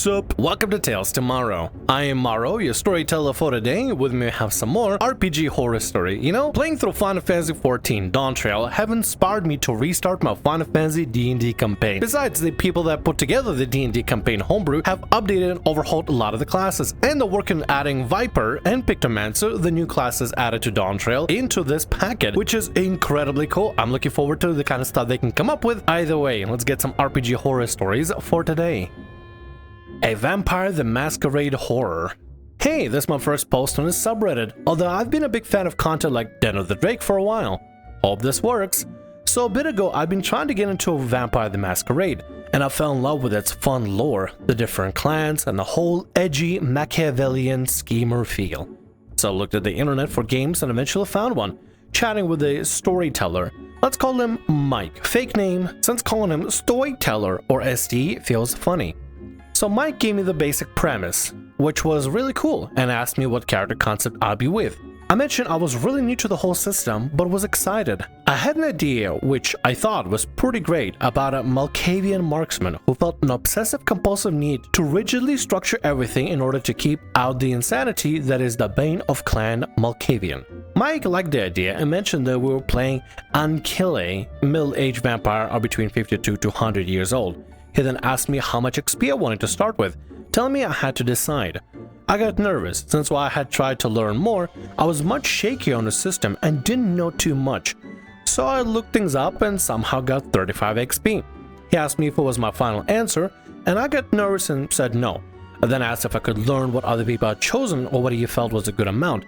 What's up? Welcome to Tales Tomorrow. I am Morrow, your storyteller for today. With me I have some more RPG horror story. You know, playing through Final Fantasy XIV Dawn Trail have inspired me to restart my Final Fantasy D&D campaign. Besides, the people that put together the D&D campaign homebrew have updated and overhauled a lot of the classes, and they're working on adding Viper and Pictomancer, the new classes added to Dawn Trail, into this packet, which is incredibly cool. I'm looking forward to the kind of stuff they can come up with. Either way, let's get some RPG horror stories for today. A Vampire the Masquerade horror. Hey, this is my first post on this subreddit, although I've been a big fan of content like Den of the Drake for a while. Hope this works. So a bit ago, I've been trying to get into a Vampire the Masquerade, and I fell in love with its fun lore, the different clans, and the whole edgy Machiavellian schemer feel. So I looked at the internet for games and eventually found one, chatting with a storyteller. Let's call him Mike, fake name, since calling him Storyteller or SD feels funny. So Mike gave me the basic premise, which was really cool, and asked me what character concept I'd be with. I mentioned I was really new to the whole system, but was excited. I had an idea, which I thought was pretty great, about a Malkavian marksman who felt an obsessive-compulsive need to rigidly structure everything in order to keep out the insanity that is the bane of Clan Malkavian. Mike liked the idea and mentioned that we were playing Ankile, middle-aged vampire are between 52 to 100 years old. He then asked me how much XP I wanted to start with, telling me I had to decide. I got nervous, since while I had tried to learn more, I was much shaky on the system and didn't know too much. So I looked things up and somehow got 35 XP. He asked me if it was my final answer, and I got nervous and said no. I then asked if I could learn what other people had chosen or what he felt was a good amount.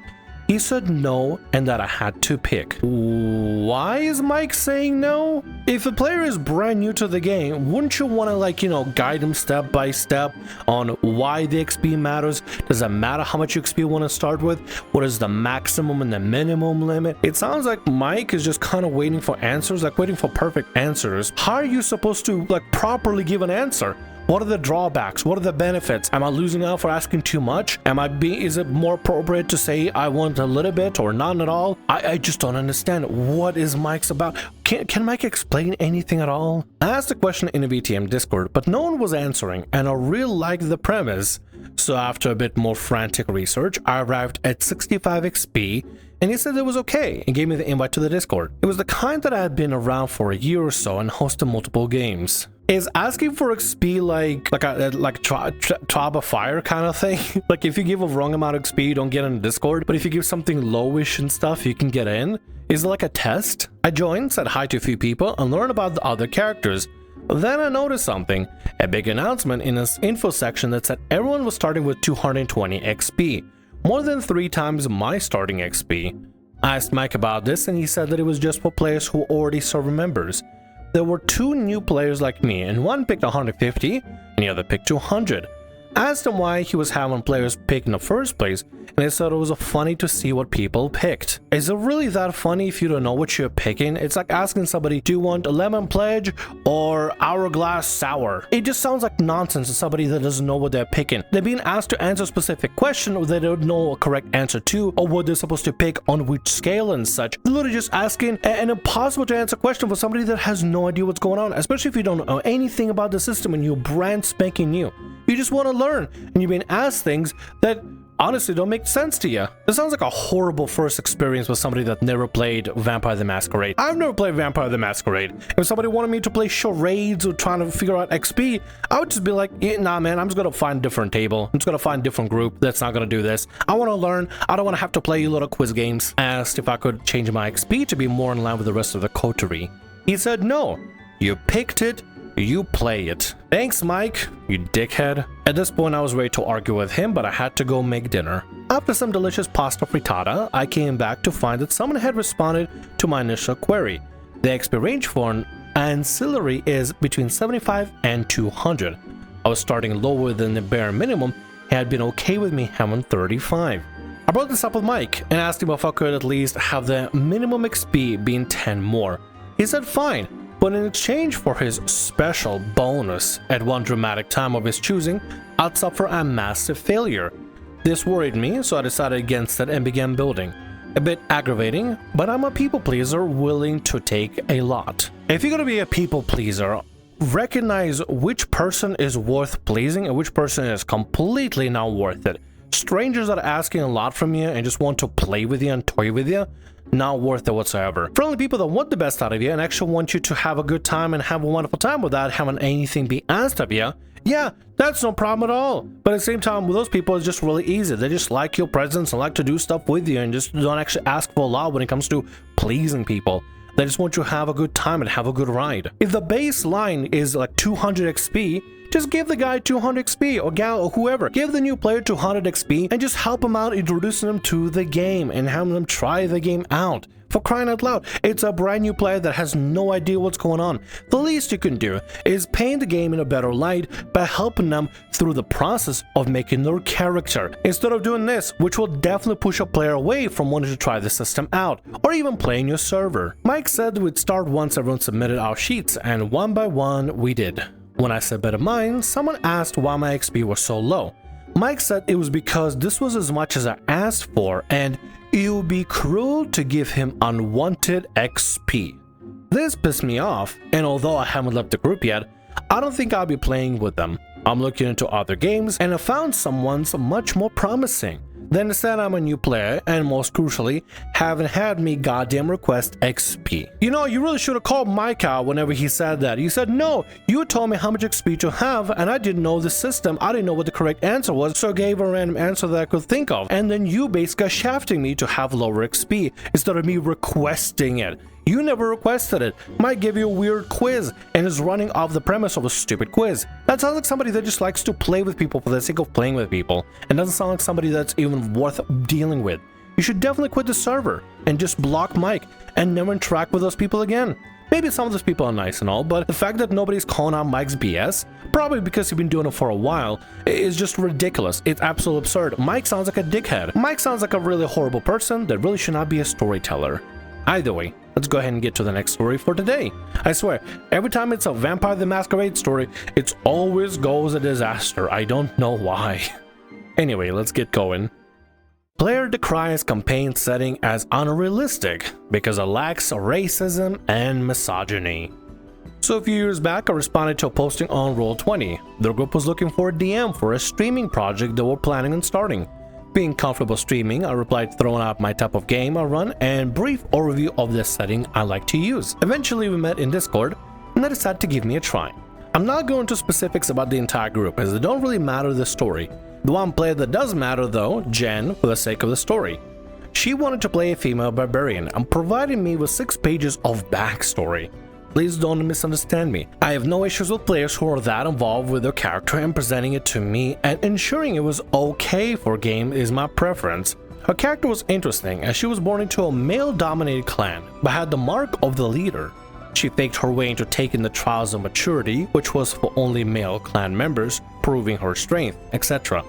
He said no, and that I had to pick. Why is Mike saying no? If a player is brand new to the game, wouldn't you want to guide him step by step on why the XP matters? Does it matter how much XP you want to start with? What is the maximum and the minimum limit? It sounds like Mike is just kind of waiting for answers, like waiting for perfect answers. How are you supposed to properly give an answer? What are the drawbacks? What are the benefits? Am I losing out for asking too much? Is it more appropriate to say I want a little bit or none at all? I just don't understand. What is Mike's about? Can Mike explain anything at all? I asked a question in a VtM Discord, but no one was answering, and I really liked the premise. So after a bit more frantic research, I arrived at 65 XP, and he said it was okay and gave me the invite to the Discord. It was the kind that I had been around for a year or so and hosted multiple games. Is asking for XP like Tribe of Fire kind of thing? Like if you give a wrong amount of XP, you don't get in the Discord, but if you give something lowish and stuff, you can get in? Is it like a test? I joined, said hi to a few people, and learned about the other characters. Then I noticed something, a big announcement in this info section that said everyone was starting with 220 XP, more than 3 times my starting XP. I asked Mike about this, and he said that it was just for players who already serve members. There were 2 new players like me, and one picked 150 and the other picked 200. I asked him why he was having players pick in the first place, and he said it was funny to see what people picked. Is it really that funny if you don't know what you're picking? It's like asking somebody, do you want a lemon pledge or hourglass sour? It just sounds like nonsense to somebody that doesn't know what they're picking. They're being asked to answer a specific question they don't know a correct answer to, or what they're supposed to pick on which scale and such. They're literally just asking an impossible to answer question for somebody that has no idea what's going on, especially if you don't know anything about the system and you're brand spanking new. You just want to learn, and you're being asked things that honestly don't make sense to you. This sounds like a horrible first experience with somebody that never played Vampire the Masquerade. I've never played Vampire the Masquerade. If somebody wanted me to play charades or trying to figure out XP, I would just be like, nah man, I'm just gonna find a different table. I'm just gonna find a different group that's not gonna do this. I want to learn. I don't want to have to play little quiz games. I asked if I could change my XP to be more in line with the rest of the coterie. He said no. You picked it. You play it. Thanks, Mike, you dickhead. At this point, I was ready to argue with him, but I had to go make dinner. After some delicious pasta frittata, I came back to find that someone had responded to my initial query. The XP range for an ancillary is between 75 and 200. I was starting lower than the bare minimum. He had been okay with me having 35. I brought this up with Mike and asked him if I could at least have the minimum XP being 10 more. He said fine. But in exchange for his special bonus at one dramatic time of his choosing, I'd suffer a massive failure. This worried me, so I decided against it and began building. A bit aggravating, but I'm a people pleaser willing to take a lot. If you're gonna be a people pleaser, recognize which person is worth pleasing and which person is completely not worth it. Strangers that are asking a lot from you and just want to play with you and toy with you, not worth it whatsoever. Friendly people that want the best out of you and actually want you to have a good time and have a wonderful time without having anything be asked of you, yeah, that's no problem at all. But at the same time, with those people, it's just really easy. They just like your presence and like to do stuff with you and just don't actually ask for a lot when it comes to pleasing people. They just want you to have a good time and have a good ride. If the baseline is like 200 XP, just give the guy 200 XP, or gal, or whoever. Give the new player 200 XP and just help them out introducing them to the game and having them try the game out. For crying out loud, it's a brand new player that has no idea what's going on. The least you can do is paint the game in a better light by helping them through the process of making their character, instead of doing this, which will definitely push a player away from wanting to try the system out, or even playing your server. Mike said we'd start once everyone submitted our sheets, and one by one we did. When I submitted mine, someone asked why my XP was so low. Mike said it was because this was as much as I asked for, and it would be cruel to give him unwanted XP. This pissed me off, and although I haven't left the group yet, I don't think I'll be playing with them. I'm looking into other games, and I found someone's much more promising. Then instead I'm a new player, and most crucially, haven't had me goddamn request XP. You know, you really should have called Mike out whenever he said that. You said, no, you told me how much XP to have, and I didn't know the system. I didn't know what the correct answer was, so I gave a random answer that I could think of. And then you basically shafting me to have lower XP, instead of me requesting it. You never requested it. Mike gave you a weird quiz and is running off the premise of a stupid quiz. That sounds like somebody that just likes to play with people for the sake of playing with people, and doesn't sound like somebody that's even worth dealing with. You should definitely quit the server and just block Mike and never interact with those people again. Maybe some of those people are nice and all, but the fact that nobody's calling out Mike's BS, probably because you've been doing it for a while, is just ridiculous. It's absolutely absurd. Mike sounds like a dickhead. Mike sounds like a really horrible person that really should not be a storyteller. Either way, let's go ahead and get to the next story for today. I swear, every time it's a Vampire the Masquerade story, it always goes a disaster. I don't know why. Anyway, let's get going. Player decries campaign setting as unrealistic because it lacks racism and misogyny. So a few years back, I responded to a posting on Roll20. The group was looking for a DM for a streaming project that we're planning on starting. Being comfortable streaming, I replied throwing out my type of game I run and brief overview of the setting I like to use. Eventually we met in Discord and they decided to give me a try. I'm not going into specifics about the entire group as they don't really matter the story. The one player that does matter though, Jen, for the sake of the story. She wanted to play a female barbarian and provided me with 6 pages of backstory. Please don't misunderstand me. I have no issues with players who are that involved with their character and presenting it to me, and ensuring it was okay for a game is my preference. Her character was interesting as she was born into a male-dominated clan, but had the mark of the leader. She faked her way into taking the trials of maturity, which was for only male clan members, proving her strength, etc.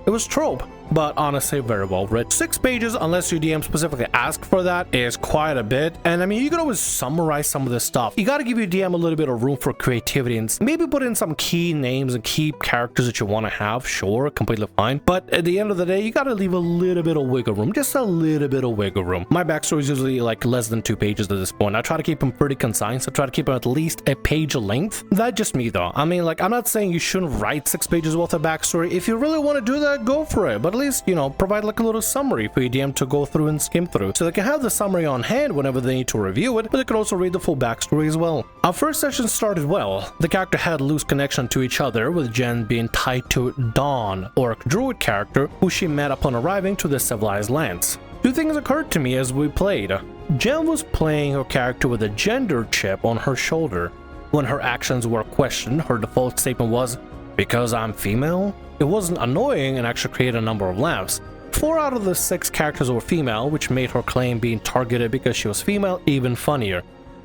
It was trope, but honestly very well written. 6 pages, unless your DM specifically asks for that, is quite a bit. And I mean, you can always summarize some of this stuff. You gotta give your DM a little bit of room for creativity and maybe put in some key names and key characters that you want to have. Sure, completely fine. But at the end of the day, you gotta leave a little bit of wiggle room, just a little bit of wiggle room. My backstory is usually like less than 2 pages at this point. I try to keep them pretty concise. I try to keep them at least a page length. That's just me though. I mean, like, I'm not saying you shouldn't write 6 pages worth of backstory. If you really want to do that, go for it. But at least, you know, provide like a little summary for your DM to go through and skim through, so they can have the summary on hand whenever they need to review it, but they can also read the full backstory as well. Our first session started well. The character had loose connection to each other, with Jen being tied to Dawn, orc druid character who she met upon arriving to the civilized lands. 2 things occurred to me as we played. Jen was playing her character with a gender chip on her shoulder. When her actions were questioned, her default statement was, "Because I'm female?" It wasn't annoying and actually created a number of laughs. 4 out of the 6 characters were female, which made her claim being targeted because she was female even funnier.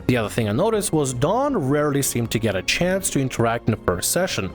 The other thing I noticed was Dawn rarely seemed to get a chance to interact in the first session.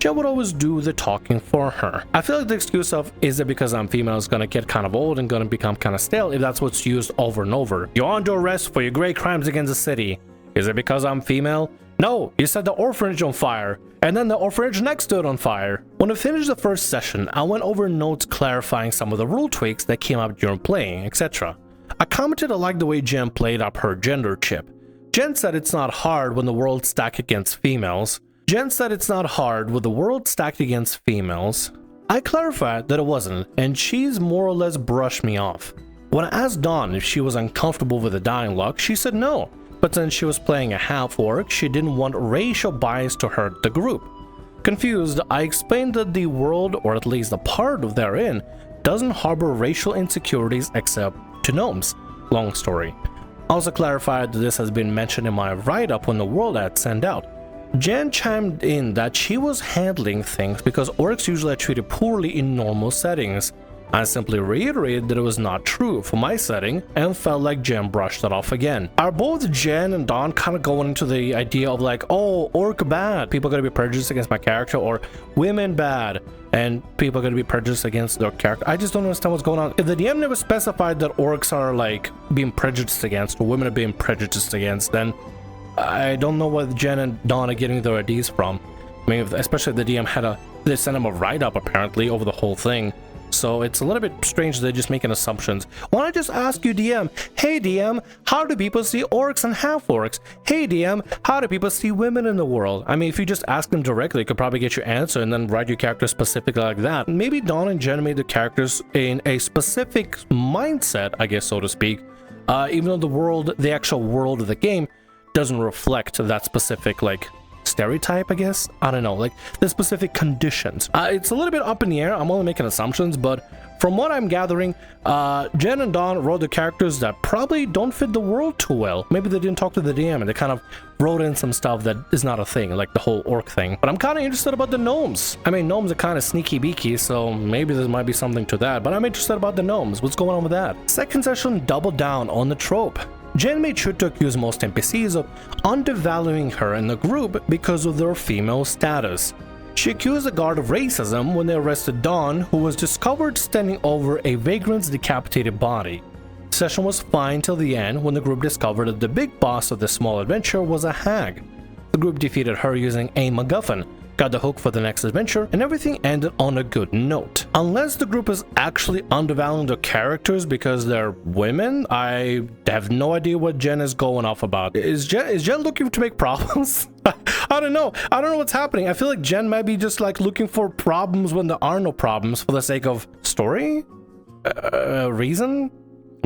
Jen would always do the talking for her. I feel like the excuse of, "Is it because I'm female?" is gonna get kind of old and gonna become kind of stale if that's what's used over and over. "You're under arrest for your great crimes against the city. Is it because I'm female?" "No, you set the orphanage on fire, and then the orphanage next to it on fire." When I finished the first session, I went over notes clarifying some of the rule tweaks that came up during playing, etc. I commented I liked the way Jen played up her gender chip. Jen said it's not hard when the world's stacked against females. Jen said it's not hard with the world stacked against females. I clarified that it wasn't, and she's more or less brushed me off. When I asked Dawn if she was uncomfortable with the dialogue, she said no, but since she was playing a half-orc, she didn't want racial bias to hurt the group. Confused, I explained that the world, or at least a part of therein, doesn't harbor racial insecurities except to gnomes. Long story. I also clarified that this has been mentioned in my write-up when the world ad sent out. Jen chimed in that she was handling things because orcs usually are treated poorly in normal settings. I simply reiterated that it was not true for my setting and felt like Jen brushed it off again. Are both Jen and Dawn kind of going into the idea of like, oh, orc bad, people are going to be prejudiced against my character, or women bad and people are going to be prejudiced against their character? I just don't understand what's going on. If the DM never specified that orcs are like being prejudiced against or women are being prejudiced against, then I don't know where Jen and Dawn are getting their ideas from. I mean, especially if the DM they sent him a write-up apparently over the whole thing. So it's a little bit strange they're just making assumptions. Why don't I just ask you, DM, hey DM, how do people see orcs and half-orcs? Hey DM, how do people see women in the world? I mean, if you just ask them directly, you could probably get your answer and then write your character specifically like that. Maybe Dawn and Jen made the characters in a specific mindset, I guess, so to speak, even though the actual world of the game doesn't reflect that specific, like, stereotype, I guess. I don't know, like the specific conditions. It's a little bit up in the air. I'm only making assumptions, but from what I'm gathering, Jen and Dawn wrote the characters that probably don't fit the world too well. Maybe they didn't talk to the DM and they kind of wrote in some stuff that is not a thing, like the whole orc thing. But I'm kind of interested about the gnomes. I mean, gnomes are kind of sneaky beaky, so maybe there might be something to that, but I'm interested about the gnomes. What's going on with that? Second session doubled down on the trope. Jen made sure to accuse most NPCs of undervaluing her in the group because of their female status. She accused the guard of racism when they arrested Dawn, who was discovered standing over a vagrant's decapitated body. The session was fine till the end when the group discovered that the big boss of the small adventure was a hag. The group defeated her using a MacGuffin, got the hook for the next adventure, and everything ended on a good note. Unless the group is actually undervaluing their characters because they're women, I have no idea what Jen is going off about. Is Jen looking to make problems? I don't know. I don't know what's happening. I feel like Jen might be just like looking for problems when there are no problems for the sake of story? Reason?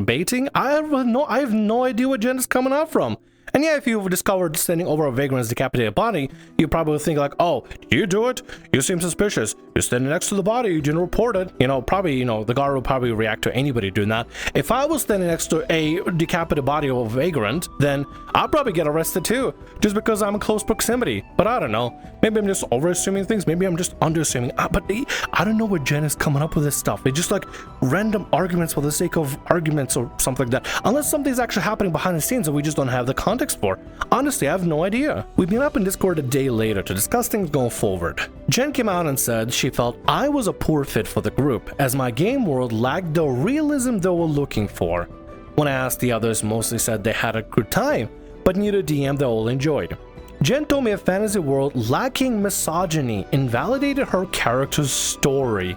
Baiting? I have no idea what Jen is coming out from. And yeah, if you've discovered standing over a vagrant's decapitated body, you probably think like, oh, did you do it? You seem suspicious. You're standing next to the body, you didn't report it. Probably, the guard will probably react to anybody doing that. If I was standing next to a decapitated body of a vagrant, then I'll probably get arrested too, just because I'm in close proximity. But I don't know. Maybe I'm just overassuming things. Maybe I'm just underassuming. But I don't know where Jen is coming up with this stuff. It's just like random arguments for the sake of arguments or something like that. Unless something's actually happening behind the scenes that we just don't have the context for. Honestly, I have no idea. We've been up in Discord a day later to discuss things going forward. Jen came out and said she felt I was a poor fit for the group, as my game world lacked the realism they were looking for. When I asked, the others mostly said they had a good time, but needed a DM they all enjoyed. Jen told me a fantasy world lacking misogyny invalidated her character's story.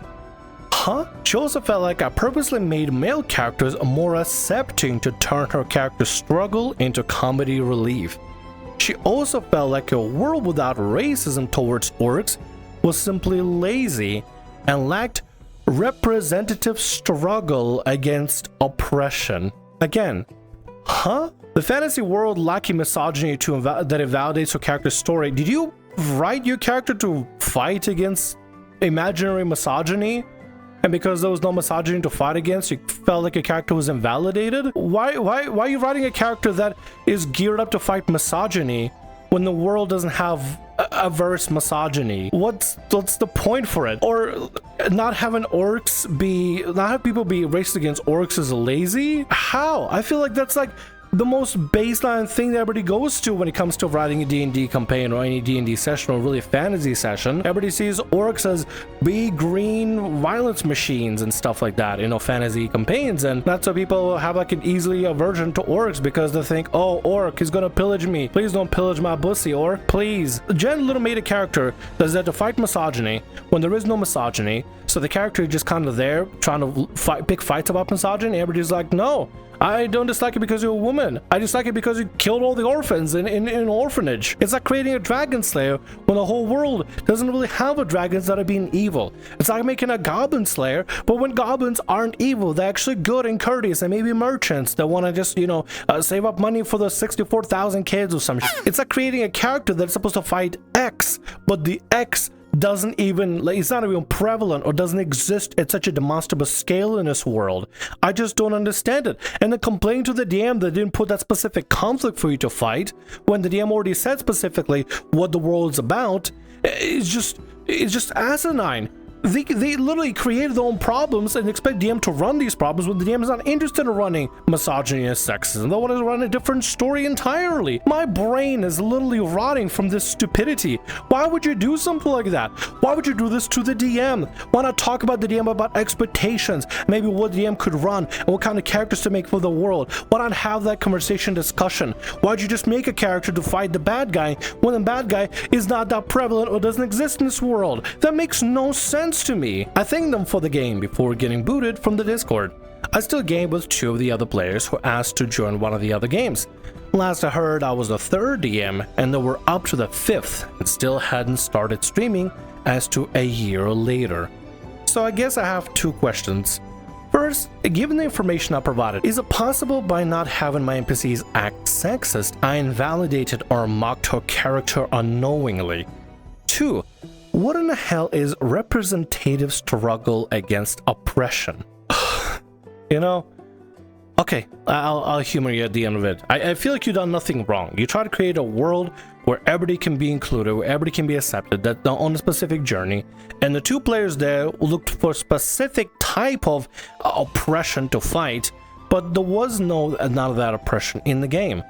Huh? She also felt like I purposely made male characters more accepting to turn her character's struggle into comedy relief. She also felt like a world without racism towards orcs was simply lazy and lacked representative struggle against oppression. Again, huh? The fantasy world lacking misogyny that invalidates her character's story. Did you write your character to fight against imaginary misogyny? And because there was no misogyny to fight against, you felt like your character was invalidated? Why are you writing a character that is geared up to fight misogyny when the world doesn't have averse misogyny? What's the point for it? Or not have people be racist against orcs is lazy? How? I feel like that's like the most baseline thing that everybody goes to when it comes to writing a D&D campaign or any D&D session or really a fantasy session. Everybody sees orcs as big green violence machines and stuff like that in fantasy campaigns, and that's why people have like an easily aversion to orcs, because they think, oh, orc is gonna pillage me. Please don't pillage my pussy, orc, please. Jen literally made a character that's there to fight misogyny when there is no misogyny, so the character is just kind of there trying to pick fights about misogyny. Everybody's like, no, I don't dislike it because you're a woman human. I dislike it because you killed all the orphans in an orphanage. It's like creating a dragon slayer when the whole world doesn't really have a dragons that are being evil. It's like making a goblin slayer, but when goblins aren't evil, they're actually good and courteous and maybe merchants that want to just, you know, save up money for the 64,000 kids or some shit. It's like creating a character that's supposed to fight X, but the X doesn't even, like, it's not even prevalent or doesn't exist at such a demonstrable scale in this world. I just don't understand it. And then complain to the DM that didn't put that specific conflict for you to fight when the DM already said specifically what the world's about. It's just asinine. They literally created their own problems and expect DM to run these problems when the DM is not interested in running misogyny and sexism. They want to run a different story entirely. My brain is literally rotting from this stupidity. Why would you do something like that? Why would you do this to the DM? Why not talk about the DM about expectations, maybe what the DM could run and what kind of characters to make for the world? Why not have that conversation discussion? Why'd you just make a character to fight the bad guy when the bad guy is not that prevalent or doesn't exist in this world? That makes no sense to me. I thanked them for the game before getting booted from the Discord. I still gamed with 2 of the other players who asked to join one of the other games. Last I heard, I was the 3rd DM and they were up to the 5th and still hadn't started streaming as to a year later. So I guess I have 2 questions. First, given the information I provided, is it possible by not having my NPCs act sexist, I invalidated or mocked her character unknowingly? 2. What in the hell is representative struggle against oppression? You know, okay, I'll humor you at the end of it. I feel like you've done nothing wrong. You try to create a world where everybody can be included, where everybody can be accepted, that on a specific journey, and the 2 players there looked for a specific type of oppression to fight, but there was none of that oppression in the game.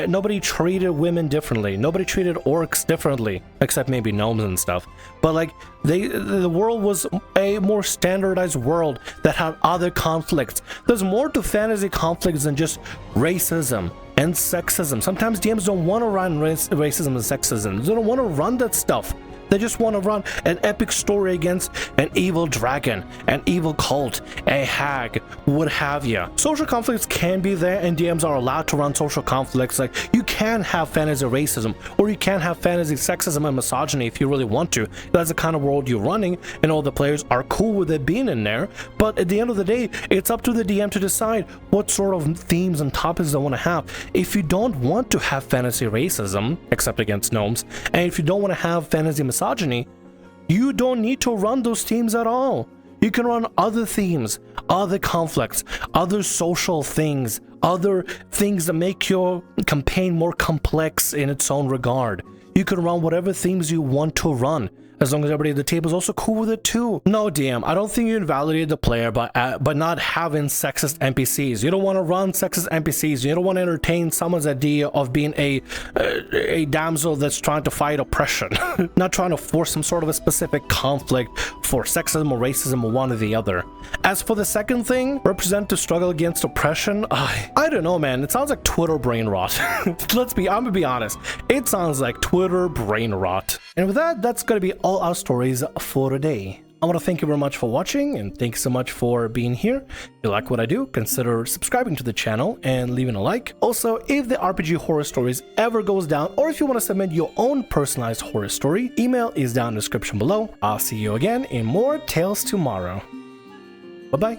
Nobody treated women differently. Nobody treated orcs differently, except maybe gnomes and stuff. But like, the world was a more standardized world that had other conflicts. There's more to fantasy conflicts than just racism and sexism. Sometimes DMs don't want to run racism and sexism. They don't want to run that stuff. They just want to run an epic story against an evil dragon, an evil cult, a hag, what have you. Social conflicts can be there and DMs are allowed to run social conflicts. Like, you can have fantasy racism or you can have fantasy sexism and misogyny if you really want to. That's the kind of world you're running and all the players are cool with it being in there. But at the end of the day, it's up to the DM to decide what sort of themes and topics they want to have. If you don't want to have fantasy racism, except against gnomes, and if you don't want to have fantasy misogyny, you don't need to run those themes at all. You can run other themes, other conflicts, other social things, other things that make your campaign more complex in its own regard. You can run whatever themes you want to run, as long as everybody at the table is also cool with it too. No, DM, I don't think you invalidated the player by not having sexist NPCs. You don't want to run sexist NPCs. You don't want to entertain someone's idea of being a damsel that's trying to fight oppression. Not trying to force some sort of a specific conflict for sexism or racism or one or the other. As for the second thing, represent to struggle against oppression, I don't know, man. It sounds like Twitter brain rot. I'm gonna be honest. It sounds like Twitter brain rot. And with that, that's gonna be all our stories for today. I want to thank you very much for watching and thanks so much for being here. If you like what I do, consider subscribing to the channel and leaving a like. Also, if the RPG Horror Stories ever goes down or if you want to submit your own personalized horror story, email is down in the description below. I'll see you again in more Tales tomorrow. Bye-bye.